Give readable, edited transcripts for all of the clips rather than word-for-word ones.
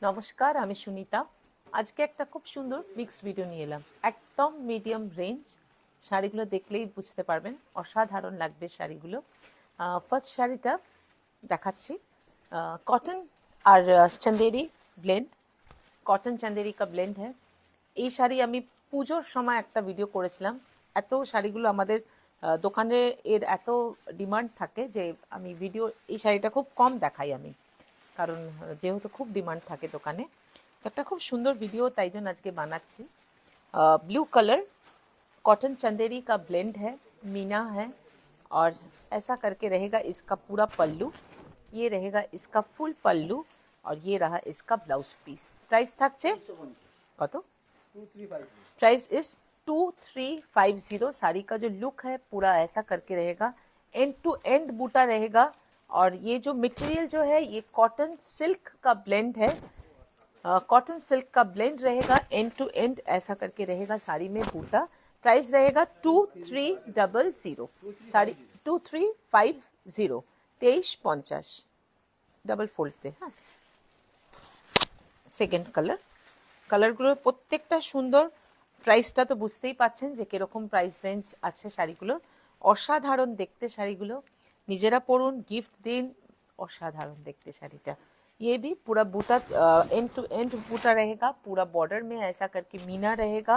নমস্কার, আমি সুনিতা। আজকে একটা খুব সুন্দর মিক্সড ভিডিও নিয়ে এলাম। একদম মিডিয়াম রেঞ্জ শাড়িগুলো দেখলেই বুঝতে পারবেন, অসাধারণ লাগবে শাড়িগুলো। ফার্স্ট শাড়িটা দেখাচ্ছি, কটন আর চন্দেরি ব্লেন্ড, কটন চন্দেরি কা ব্লেন্ড হ্যাঁ। এই শাড়ি আমি পুজোর সময় একটা ভিডিও করেছিলাম। এত শাড়িগুলো আমাদের দোকানে এর এত ডিমান্ড থাকে যে আমি ভিডিও, এই শাড়িটা খুব কম দেখাই আমি, কারণ যেহেতু খুব ডিমান্ড থাকে দোকানে। একটা খুব সুন্দর ভিডিও তাই জন্য আজকে বানাচ্ছি। ब्लू कलर कॉटन चंदेरी का ब्लेंड है, मीना है, और ऐसा करके रहेगा इसका पूरा पल्लू। ये रहेगा इसका फुल पल्लू और ये रहा इसका ब्लाउज पीस। प्राइस থাকছে কত? 2350। Price is 2350। साड़ी का जो लुक है पूरा ऐसा करके रहेगा, एंड टू एंड बूटा रहेगा। और ये जो मटेरियल जो है ये कॉटन सिल्क का ब्लेंड है, कॉटन सिल्क का ब्लेंड रहेगा, एंड टू एंड ऐसा करके रहेगा साड़ी में बूटा। प्राइस रहेगा 2300। साड़ी 2350, 2350 डबल फोल्ड पे। हाँ, সেকেন্ড কালার। কালারগুলো প্রত্যেকটা সুন্দর। প্রাইসটা তো বুঝতেই পাচ্ছেন যে কিরকম প্রাইস রেঞ্জ আছে শাড়িগুলোর। অসাধারণ দেখতে শাড়িগুলো, নিজেরা পরুন, গিফট দিন, অসাধারণ দেখতে শাড়িটা। ये भी पूरा बूटा एंड टू एंड बूटा रहेगा, पूरा बॉर्डर में ऐसा करके मीना रहेगा।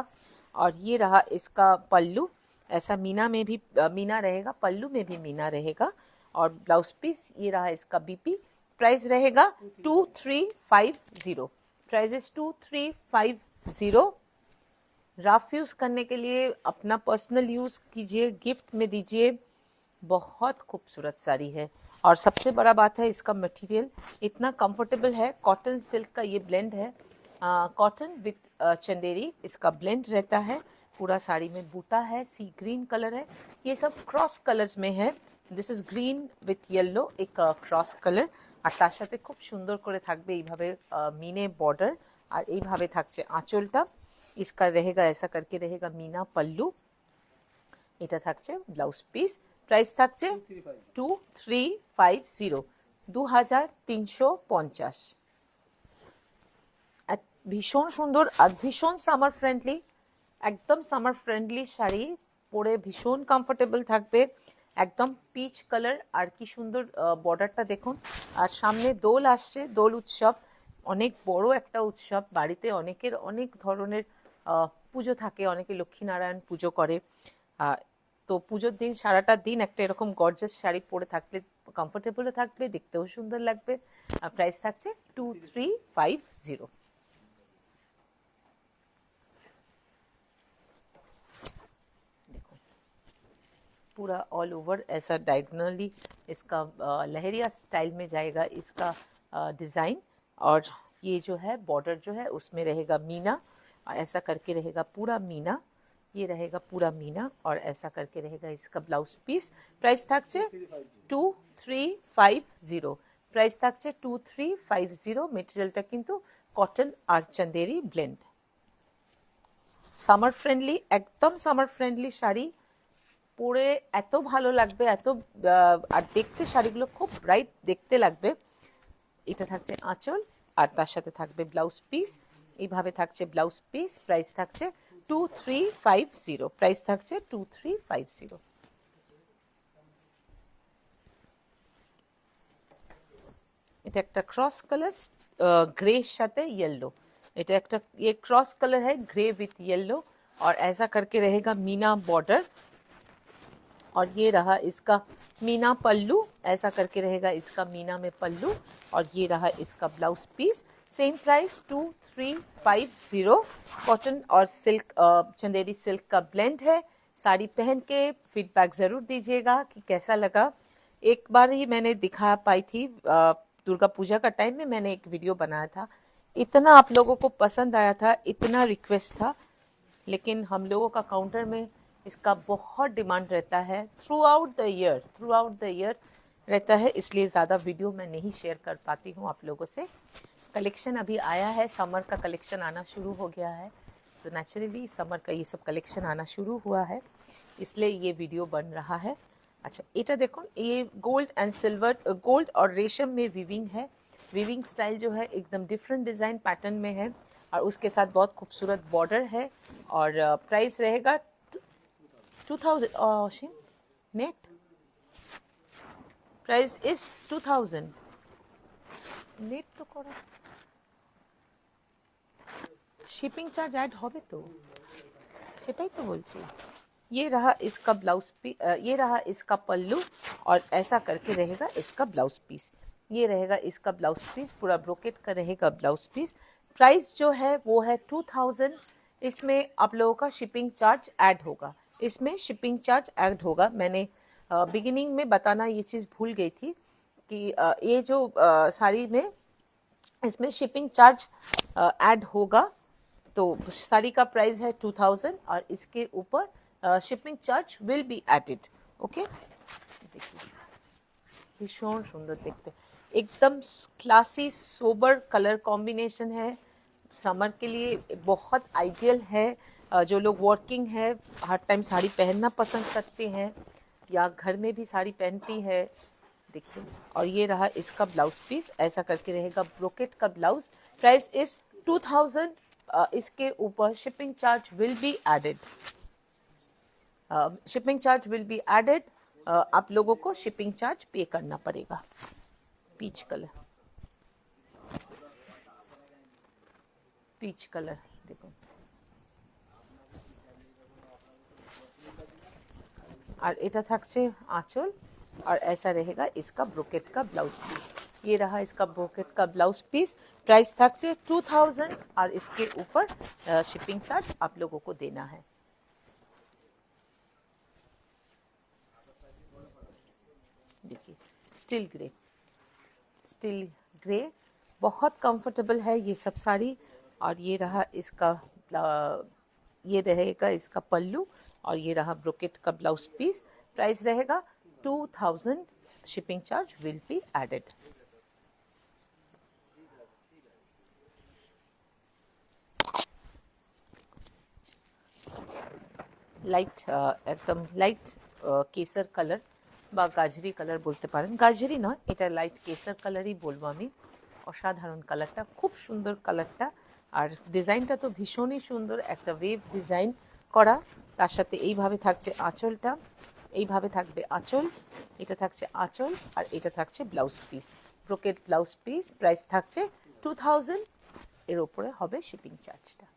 और ये रहा इसका पल्लू, ऐसा मीना में भी मीना रहेगा, पल्लू में भी मीना रहेगा। और ब्लाउज पीस ये रहा इसका बीपी। प्राइस रहेगा 2350। Price is 2350। रफ यूज करने के लिए, अपना पर्सनल यूज कीजिए, गिफ्ट में दीजिए। बहुत खूबसूरत साड़ी है। और सबसे बड़ा बात है इसका मटेरियल इतना कंफर्टेबल है। कॉटन सिल्क का ये ब्लेंड है, कॉटन विथ चंदेरी इसका ब्लेंड रहता है। पूरा साड़ी में बूटा है, सी ग्रीन कलर है, ये सब क्रॉस कलर्स में है। This is green with yellow, एक क्रॉस कलर। আর তার সাথে খুব সুন্দর করে থাকবে এইভাবে মিনে বর্ডার, আর এইভাবে থাকছে আঁচলটা। इसका रहेगा ऐसा करके रहेगा मीना पल्लू। এটা থাকছে ব্লাউজ পিস। প্রাইস থাকছে 2350, 2350। ভীষণ সুন্দর আর ভীষণ সামার ফ্রেন্ডলি, একদম সামার ফ্রেন্ডলি শাড়ি, পরে ভীষণ কমফোর্টেবল থাকবে। একদম পিচ কালার, আর কি সুন্দর বর্ডারটা দেখুন। আর সামনে দোল আসছে, দোল উৎসব, অনেক বড় একটা উৎসব। বাড়িতে অনেকের অনেক ধরনের পুজো থাকে, অনেকে লক্ষ্মীনারায়ণ পুজো করে। তো পুজোর দিন সারাটা দিন একটা এরকম গর্জাস শাড়ি পরে থাকলে কমফোর্টেবলও থাকবে, দেখতেও সুন্দর লাগবে। প্রাইস থাকছে 2350। देखो पूरा ऑल ओवर ऐसा डायगोनली इसका लहरिया स्टाइल में जाएगा इसका डिज़ाइन। और ये जो है बॉर्डर जो है उसमें रहेगा मीना, और ऐसा करके रहेगा पूरा मीना। ये रहेगा पूरा मीना और ऐसा करके रहेगा इसका ब्लाउज पीस। प्राइस থাকছে 2350। प्राइस থাকছে 2350। মেটেরিয়ালটা কিন্তু কটন আর চন্দেরি ব্লেন্ড। সামার ফ্রেন্ডলি, একদম সামার ফ্রেন্ডলি শাড়ি, পরে এত ভালো লাগবে, এত আর দেখতে শাড়িগুলো খুব ব্রাইট দেখতে লাগবে। এটা থাকছে আঁচল, আর তার সাথে থাকবে ব্লাউজ পিস, এইভাবে থাকছে ব্লাউজ পিস। প্রাইস থাকছে 2350। প্রাইস থাকছে 2350। এটা একটা ক্রস কালার, ग्रे সাথে येलो। এটা একটা ये क्रॉस कलर है, ग्रे विथ येलो, और ऐसा करके रहेगा मीना बॉर्डर। और ये रहा इसका मीना पल्लू, ऐसा करके रहेगा इसका मीना में पल्लू। और ये रहा इसका blouse piece. Same price 2350। Cotton और सिल्क, चंदेरी सिल्क का ब्लेंड है। साड़ी पहन के फीडबैक ज़रूर दीजिएगा कि कैसा लगा। एक बार ही मैंने दिखा पाई थी, दुर्गा पूजा का टाइम में मैंने एक वीडियो बनाया था। इतना आप लोगों को पसंद आया था, इतना रिक्वेस्ट था, लेकिन हम लोगों का काउंटर में इसका बहुत डिमांड रहता है। थ्रू आउट द ईयर रहता है, इसलिए ज़्यादा वीडियो मैं नहीं शेयर कर पाती हूँ आप लोगों से। कलेक्शन अभी आया है, समर का कलेक्शन आना शुरू हो गया है, तो नेचुरली समर का ये सब कलेक्शन आना शुरू हुआ है, इसलिए ये वीडियो बन रहा है। अच्छा, এটা দেখুন, ये गोल्ड एंड सिल्वर, गोल्ड और रेशम में विविंग है। वीविंग स्टाइल जो है एकदम डिफरेंट डिज़ाइन पैटर्न में है और उसके साथ बहुत खूबसूरत बॉर्डर है और प्राइस रहेगा 2000 नेट प्राइस इज 2000 नेट तो करो शिपिंग चार्ज ऐड होबे तो সেটাই তো বলছি ये रहा इसका ब्लाउज पीस ये रहा इसका पल्लू और ऐसा करके रहेगा इसका ब्लाउज पीस ये रहेगा इसका ब्लाउज पीस पूरा ब्रोकेट का रहेगा ब्लाउज पीस प्राइस जो है वो है 2000 इसमें आप लोगों का शिपिंग चार्ज ऐड होगा इसमें शिपिंग चार्ज ऐड होगा मैंने बिगिनिंग में बताना ये चीज़ भूल गई थी कि ये जो साड़ी में इसमें शिपिंग चार्ज ऐड होगा तो साड़ी का प्राइस है 2000 और इसके ऊपर shipping charge will be added okay देखिए भीषण सुंदर देखते एकदम क्लासी सोबर कलर कॉम्बिनेशन है समर के लिए बहुत आइडियल है जो लोग वर्किंग है हर टाइम साड़ी पहनना पसंद करते हैं या घर में भी साड़ी पहनती है देखिए और ये रहा इसका ब्लाउज पीस ऐसा करके रहेगा ब्रोकेट का ब्लाउज प्राइस इज 2000 इसके ऊपर shipping charge will be added shipping charge will be added आप लोगों को शिपिंग चार्ज पे करना पड़ेगा पीच कलर देखो और এটা থাকছে आंचल और ऐसा रहेगा इसका ब्रोकेट का ब्लाउज पीस ये रहा इसका ब्रोकेट का ब्लाउज पीस प्राइस থাকছে 2000 और इसके ऊपर शिपिंग चार्ज आप लोगों को देना है देखिए स्टील ग्रे बहुत कंफर्टेबल है ये सब साड़ी और ये रहा इसका ये रहेगा इसका पल्लू और ये रहा ब्रोकेट का ब्लाउज पीस प्राइस रहेगा 2000 shipping charge will be added light एकदम लाइट केसर कलर বা গাজরি কালার বলতে পারেন গাজরি নয় এটা লাইট কেসার কালারই বলবো আমি অসাধারণ কালারটা খুব সুন্দর কালারটা আর ডিজাইনটা তো ভীষণই সুন্দর একটা ওয়েভ ডিজাইন করা তার সাথে এইভাবে থাকছে আঁচলটা এইভাবে থাকবে আঁচল এটা থাকছে আঁচল আর এটা থাকছে blouse piece brocade blouse piece price থাকছে 2000 এর উপরে হবে শিপিং চার্জটা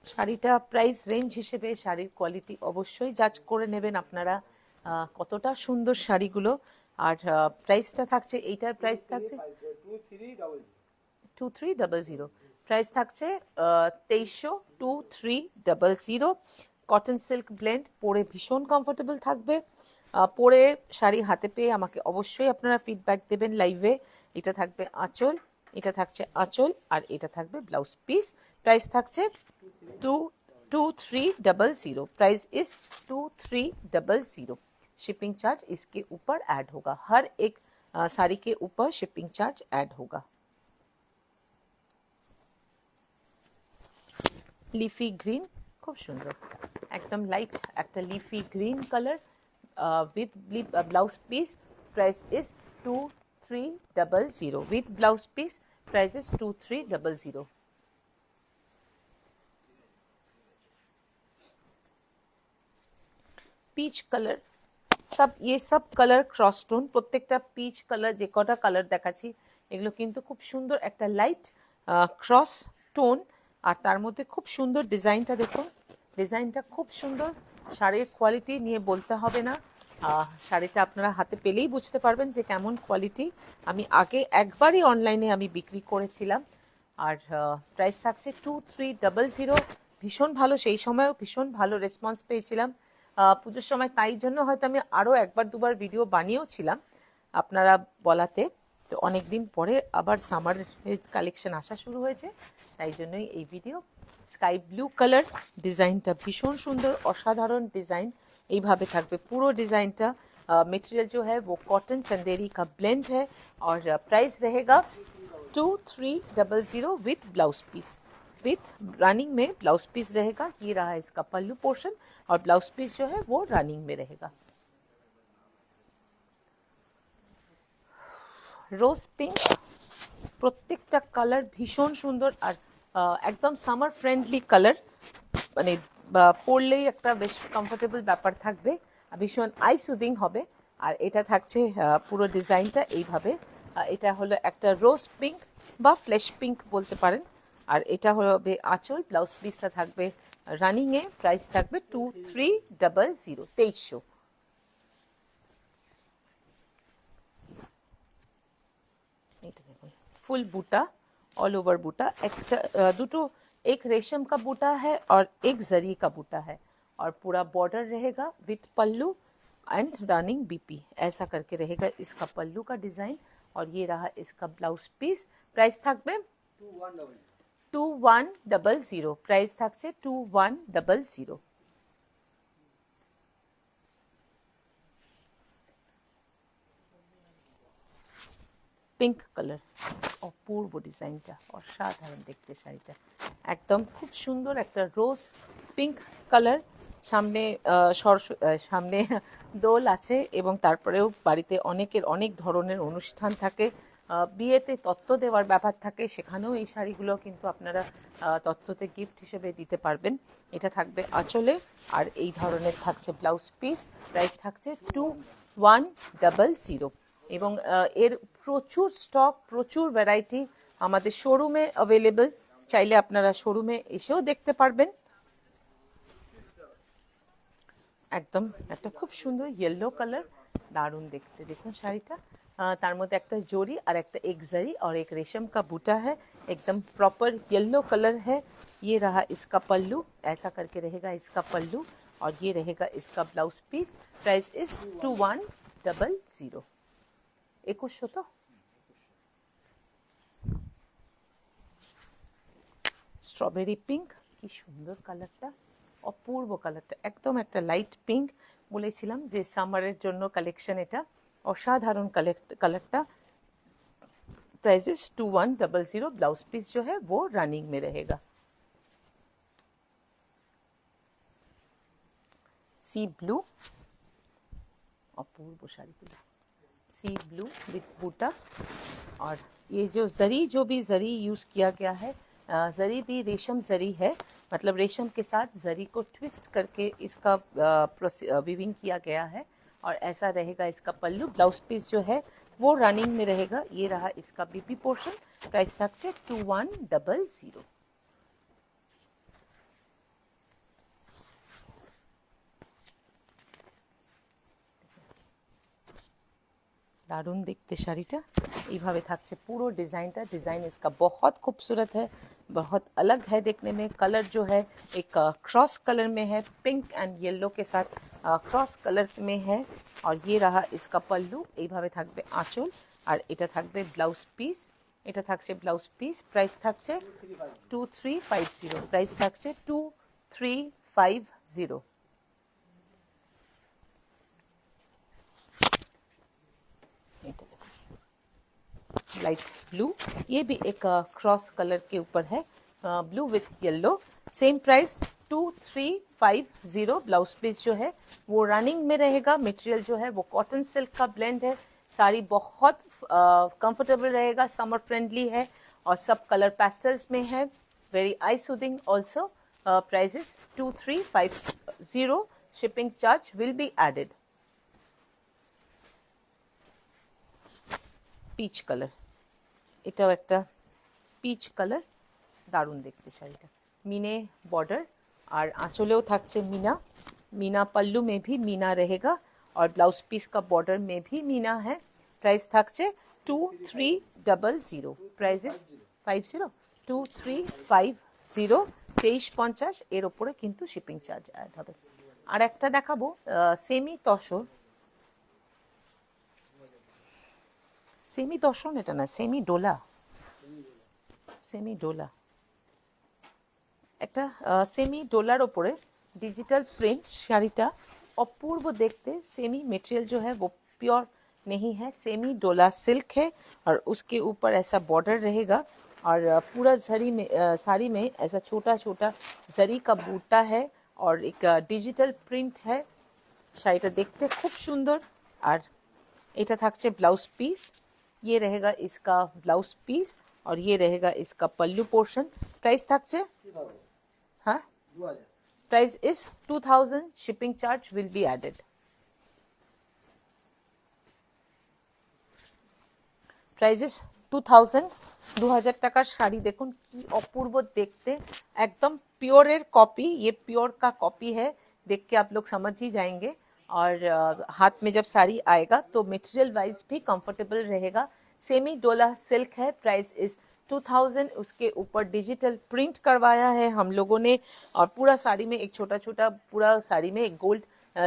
শাড়িটা প্রাইস রেঞ্জ হিসেবে শাড়ির কোয়ালিটি অবশ্যই জাজ করে নেবেন আপনারা কতটা সুন্দর শাড়িগুলো আর প্রাইসটা থাকছে এইটার প্রাইস থাকছে 2300 প্রাইস থাকছে 2300 কটন সিল্ক ব্লেন্ড পরে ভীষণ কমফোর্টেবল থাকবে পরে শাড়ি হাতে পেয়ে আমাকে অবশ্যই আপনারা ফিডব্যাক দেবেন লাইভে এটা থাকবে আঁচল এটা থাকছে আঁচল আর এটা থাকবে ব্লাউজ পিস প্রাইস থাকছে 2300 प्राइस इज 2300 शिपिंग चार्ज इसके ऊपर ऐड होगा हर एक साड़ी के ऊपर शिपिंग चार्ज ऐड होगा লিফি গ্রিন খুব সুন্দর একদম লাইট একটা leafy green colour with blouse piece price is 2300 with blouse piece price is 2300 peach colour ये सब कलर क्रॉस टोन প্রত্যেকটা পিচ কালার যে কটা কালার দেখাচ্ছি এগুলো কিন্তু খুব সুন্দর একটা লাইট ক্রস টোন আর তার মধ্যে খুব সুন্দর ডিজাইনটা দেখুন ডিজাইনটা খুব সুন্দর শাড়ির কোয়ালিটি নিয়ে বলতে হবে না শাড়িটা আপনারা হাতে পেলেই বুঝতে পারবেন যে কেমন কোয়ালিটি আমি আগে একবারই অনলাইনে আমি বিক্রি করেছিলাম আর প্রাইস থাকছে 2300 ভীষণ ভালো সেই সময়ও ভীষণ ভালো রেসপন্স পেয়েছিলাম পুজোর সময় তাই জন্য হয়তো আমি আরও একবার দুবার ভিডিও বানিয়েও ছিলাম আপনারা বলাতে তো অনেক দিন পরে আবার সামারের কালেকশন আসা শুরু হয়েছে তাই জন্যই এই ভিডিও স্কাই ব্লু কালার ডিজাইনটা ভীষণ সুন্দর অসাধারণ ডিজাइन এইভাবে থাকবে পুরো ডিজাইনটা मटेरियल जो है वो कॉटन चंदेरी का ब्लेंड है और प्राइस रहेगा 2300 with blouse piece with running में ब्लाउज पीस रहेगा। ये रहा इसका पल्लू पोर्शन और ब्लाउज पीस जो है वो रनिंग में रहेगा। রোজ পিঙ্ক, প্রত্যেকটা কালার ভীষণ সুন্দর আর একদম সামার ফ্রেন্ডলি কালার, মানে পরলেই একটা বেশ কমফোর্টেবল ব্যাপার থাকবে, ভীষণ আই সুদিং হবে। আর এটা থাকছে পুরো ডিজাইনটা এইভাবে। এটা হলো একটা রোজ পিঙ্ক বা ফ্লেশ পিঙ্ক বলতে পারেন। আর এটা হবে আঁচল, ব্লাউজ পিসটা থাকবে রানিংয়ে, প্রাইস থাকবে 2300, 2300। फुल बूटा, ऑल ओवर बूटा, एक रेशम का बूटा है और एक जरी का बूटा है और पूरा बॉर्डर रहेगा with pallu and running BP, ऐसा करके रहेगा इसका पल्लू का डिजाइन। और ये रहा इसका ब्लाउज पीस। प्राइस থাকবে 2100, प्राइस থাকছে 2100। পিঙ্ক কালার, অপূর্ব ডিজাইনটা, অসাধারণ দেখতে শাড়িটা, একদম খুব সুন্দর একটা রোজ পিঙ্ক কালার। সামনে দোল আছে এবং তারপরেও বাড়িতে অনেক ধরনের অনুষ্ঠান থাকে, বিয়েতে তত্ত্ব দেওয়ার ব্যাপার থাকে, সেখানেও এই শাড়িগুলো কিন্তু আপনারা তত্ত্বতে গিফট হিসেবে দিতে পারবেন। এটা থাকবে আঁচলে আর এই ধরনের থাকছে ব্লাউজ পিস। প্রাইস থাকছে 2100 এবং এর প্রচুর স্টক, প্রচুর ভ্যারাইটি আমাদের শোরুমে অ্যাভেলেবল, চাইলে আপনারা শোরুমে এসেও দেখতে পারবেন। একদম একটা খুব সুন্দর ইয়েলো কালার, দারুণ দেখতে, দেখুন শাড়িটা। তার মধ্যে একটা জরি और একটা एक जरी और एक रेशम का बूटा है, एकदम प्रॉपर येलो कलर है। ये रहा इसका पल्लू, ऐसा करके रहेगा इसका पल्लू और ये रहेगा इसका ब्लाउज पीस। Price is 2100, 2100। তো স্ট্রবেরি পিঙ্ক, কি সুন্দর কালারটা, অপূর্ব কালারটা, একদম একটা লাইট পিঙ্ক। বলেছিলাম যে সামারের জন্য কালেকশন, এটা অসাধারণ कलरটা। Price is 2100। ब्लाउज पीस जो है वो रनिंग में रहेगा। Sea blue, Apurva sari, sea blue with बूटा। और ये जो भी जरी यूज किया गया है, जरी भी रेशम जरी है, मतलब रेशम के साथ जरी को ट्विस्ट करके इसका वीविंग किया गया है और ऐसा रहेगा इसका पल्लू। ब्लाउज पीस जो है वो रनिंग में रहेगा। ये रहा इसका बीपी पोर्शन। प्राइस থাকছে 2100। दारुण देखते শাড়িটা, এইভাবে থাকছে পুরো ডিজাইনটা। डिज़ाइन इसका बहुत खूबसूरत है, बहुत अलग है देखने में। कलर जो है एक क्रॉस कलर में है, पिंक एंड येलो के साथ क्रॉस कलर में है। और ये रहा इसका पल्लू, এইভাবে থাকবে আঁচল আর এটা থাকবে ব্লাউজ পিস। এটা থাকছে ব্লাউজ পিস। প্রাইস থাকছে 2350, প্রাইস থাকছে 2350। लाइट ब्लू, ये भी एक क्रॉस कलर के ऊपर है, blue with yellow. Same price 2350। Blouse piece जो है वो रनिंग में रहेगा। मटेरियल जो है वो कॉटन सिल्क का ब्लेंड है। साड़ी बहुत कंफर्टेबल रहेगा, समर फ्रेंडली है और सब कलर पेस्टल्स में है, very eye soothing also. Price is 2350। Shipping charge will be added. Peach colour, এটাও একটা পিচ কালার, দারুণ দেখতে শাড়িটা। মিনে बॉर्डर और आंचलेও থাকছে मीना, मीना पल्लू में भी मीना रहेगा और ब्लाउज पीस का बॉर्डर में भी मीना है। प्राइस থাকছে 2300। Price is 2350, 2350। এর উপরে কিন্তু শিপিং চার্জ অ্যাড হবে। আর একটা দেখাবো সেমি তসর, সেমি দর্শন, এটা না সেমি ডোলা, সেমি ডোলা, একটা সেমি डोलार ওপরে डिजिटल प्रिंट। শাড়িটা अपूर्व देखते। सेमी मटेरियल जो है वो प्योर नहीं है, सेमी डोला सिल्क है और उसके ऊपर ऐसा बॉर्डर रहेगा। और पूरा जरी में साड़ी में ऐसा छोटा छोटा जरी का बूटा है और एक डिजिटल प्रिंट है। শাড়িটা দেখতে খুব সুন্দর। আর এটা থাকছে ব্লাউজ পিস, ये रहेगा इसका ब्लाउज पीस और ये रहेगा इसका पल्लू पोर्शन। प्राइस থাকছে हाँ, price is 2000, shipping charge will be added. Price is 2000, 2000 টাকার শাড়ি। দেখুন কি অপূর্ব দেখতে, एकदम प्योर कॉपी, ये प्योर का कॉपी है, देख के आप लोग समझ ही जाएंगे। और हाथ में जब साड़ी आएगा तो मटेरियल वाइज भी कंफर्टेबल रहेगा। सेमी डोला सिल्क है, प्राइस इज 2000। उसके ऊपर डिजिटल प्रिंट करवाया है हम लोगों ने और पूरा साड़ी में एक छोटा छोटा, पूरा साड़ी में एक गोल्ड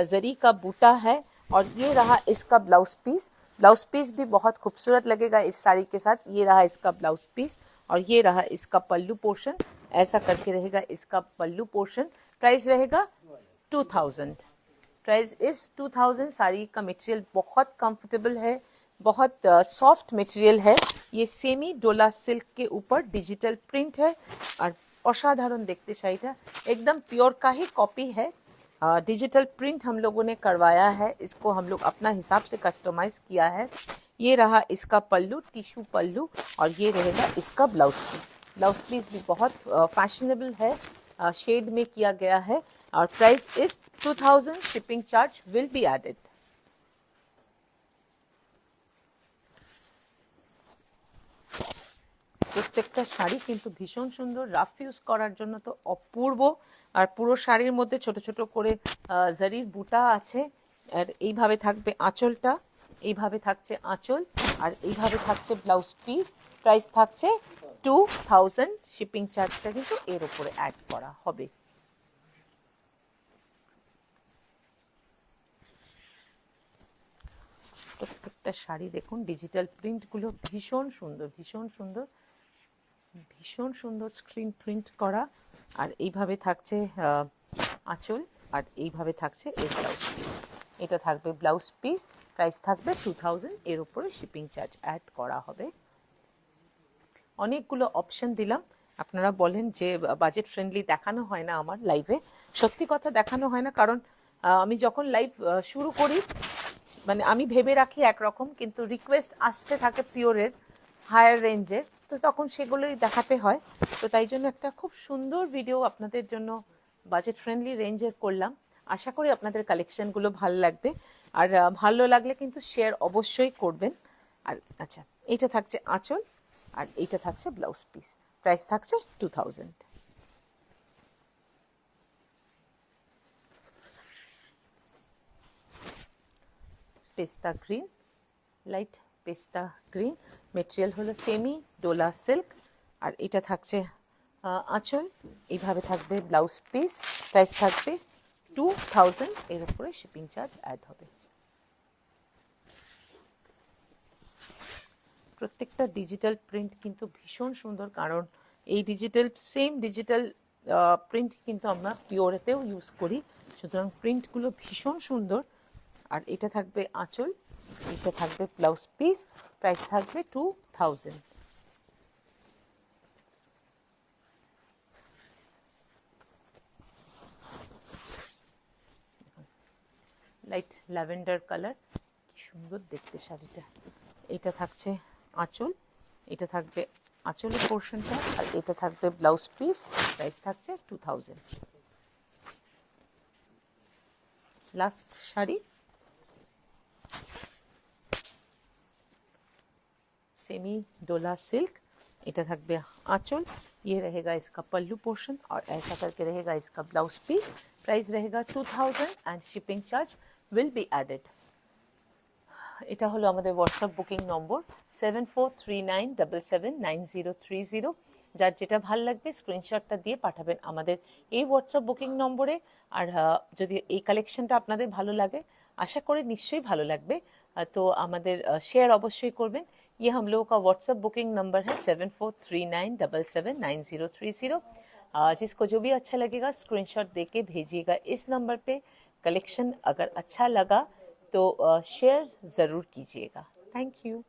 जरी का बूटा है। और ये रहा इसका ब्लाउज पीस। ब्लाउज पीस भी बहुत खूबसूरत लगेगा इस साड़ी के साथ। ये रहा इसका ब्लाउज पीस और ये रहा इसका पल्लू पोर्शन, ऐसा करके रहेगा इसका पल्लू पोर्शन। प्राइस रहेगा 2000। Price is 2000। साड़ी का मटेरियल बहुत कंफर्टेबल है, बहुत सॉफ्ट मटेरियल है। ये सेमी डोला सिल्क के ऊपर डिजिटल प्रिंट है और असाधारण देखते शाड़ीटा, एकदम प्योर का ही कॉपी है। डिजिटल प्रिंट हम लोगों ने करवाया है, इसको हम लोग अपना हिसाब से कस्टमाइज किया है। ये रहा इसका पल्लू, टिश्यू पल्लू, और ये रहेगा इसका ब्लाउज पीस। ब्लाउज पीस भी बहुत फैशनेबल है, शेड में किया गया है। और price is 2000, shipping charge will be added. প্রত্যেকটা শাড়ি কিন্তু ভীষণ সুন্দর, রাফ ইউজ করার জন্য তো অপূর্ব। আর পুরো শাড়ির মধ্যে ছোট ছোট করে জারির বুটা আছে। আর এইভাবে থাকবে আঁচলটা, এইভাবে থাকছে আঁচল, আর এইভাবে থাকছে ব্লাউজ পিস। প্রাইস থাকছে 2000, শিপিং চার্জটা কিন্তু এর উপরে অ্যাড করা হবে। প্রত্যেকটা শাড়ি দেখুন, ডিজিটাল প্রিন্টগুলো ভীষণ সুন্দর, ভীষণ সুন্দর, ভীষণ সুন্দর স্ক্রিন প্রিন্ট করা। আর এইভাবে থাকছে আঁচল, আর এইভাবে থাকছে এর ব্লাউজ পিস। এটা থাকবে ব্লাউজ পিস, প্রাইস থাকবে 2000, এর উপরে শিপিং চার্জ অ্যাড করা হবে। অনেকগুলো অপশন দিলাম, আপনারা বলেন যে বাজেট ফ্রেন্ডলি দেখানো হয় না আমার লাইভে। সত্যি কথা দেখানো হয় না, কারণ আমি যখন লাইভ শুরু করি মানে আমি ভেবে রাখি একরকম, কিন্তু রিকোয়েস্ট আসতে থাকে পিওরের, হায়ার রেঞ্জের, তো তখন সেগুলোই দেখাতে হয়। তো তাই জন্য একটা খুব সুন্দর ভিডিও আপনাদের জন্য বাজেট ফ্রেন্ডলি রেঞ্জের করলাম। আশা করি আপনাদের কালেকশনগুলো ভালো লাগবে, আর ভালো লাগলে কিন্তু শেয়ার অবশ্যই করবেন। আর আচ্ছা, এইটা থাকছে আঁচল আর এইটা থাকছে ব্লাউজ পিস। প্রাইস থাকছে 2000। পেস্তা গ্রিন, লাইট পেস্তা গ্রিন, মেটেরিয়াল হলো সেমি ডোলা সিল্ক, আর এটা থাকছে আঁচল, এইভাবে থাকবে ব্লাউজ পিস। প্রাইস থাকবে 2000, এর উপরে শিপিং চার্জ অ্যাড হবে। প্রত্যেকটা ডিজিটাল প্রিন্ট কিন্তু ভীষণ সুন্দর, কারণ এই ডিজিটাল সেম ডিজিটাল প্রিন্ট কিন্তু আমরা পিওরেতেও ইউজ করি, সুতরাং প্রিন্টগুলো ভীষণ সুন্দর। আর এটা থাকবে আঁচল, এটা থাকবে ব্লাউজ পিস। প্রাইস থাকবে 2000। লাইট ল্যাভেন্ডার কালার, কি সুন্দর দেখতে শাড়িটা। এটা থাকছে আঁচল, এটা থাকবে আঁচলের পোর্শনটা, আর এটা থাকবে ব্লাউজ পিস। প্রাইস থাকছে 2000। লাস্ট শাড়ি, सेमी डोला सिल्क, इटा থাকবে आंचल, ये रहेगा इसका पल्लू पोर्शन और ऐसा करके रहेगा इसका ब्लाउज पीस। प्राइस रहेगा 2000 and shipping charge will be added. এটা হলো আমাদের হোয়াটসঅ্যাপ বুকিং নম্বর 7439779030। যার যেটা ভালো লাগবে স্ক্রিনশটটা দিয়ে পাঠাবেন আমাদের এই হোয়াটসঅ্যাপ বুকিং নম্বরে। আর যদি এই কালেকশনটা আপনাদের ভালো লাগে, আশা করি নিশ্চয়ই ভালো লাগবে, तो আমাদের শেয়ার অবশ্যই করবেন। ये हम लोगों का व्हाट्सएप बुकिंग नंबर है 7439779030। जिसको जो भी अच्छा लगेगा स्क्रीनशॉट देके भेजिएगा इस नंबर पे। कलेक्शन अगर अच्छा लगा तो शेयर ज़रूर कीजिएगा। Thank you.